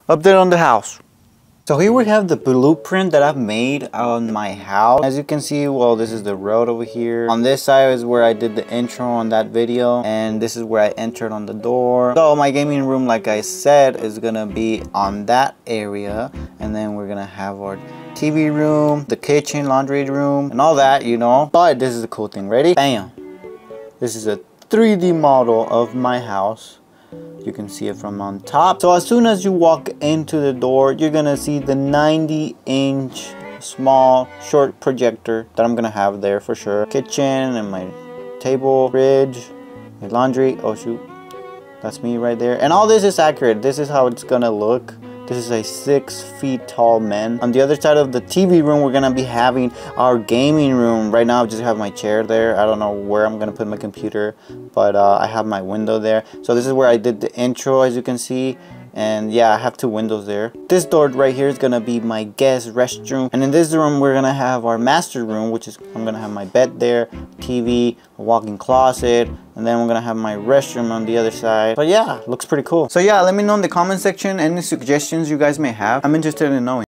Update on the house. So here we have the blueprint that I've made on my house. As you can see, well, this is the road over here. On this side is where I did the intro on that video, and this is where I entered on the door. So my gaming room, like I said, is gonna be on that area, and then we're gonna have our TV room, the kitchen, laundry room, and all that, you know. But this is the cool thing. Ready? Bam! This is a 3D model of my house. You can see it from on top. So as soon as you walk into the door, you're gonna see the 90-inch small short projector that I'm gonna have there for sure. Kitchen and my table, fridge, my laundry. Oh shoot, that's me right there. And all this is accurate. This is how it's gonna look. This is a 6 feet tall man. On the other side of the TV room, we're gonna be having our gaming room. Right now I just have my chair there. I don't know where I'm gonna put my computer, but I have my window there. So this is where I did the intro, as you can see. And yeah, I have 2 windows there. This door right here is gonna be my guest restroom. And in this room, we're gonna have our master room, which is, I'm gonna have my bed there, TV, a walk-in closet, and then we're gonna have my restroom on the other side. But yeah, looks pretty cool. So yeah, let me know in the comment section any suggestions you guys may have. I'm interested in knowing.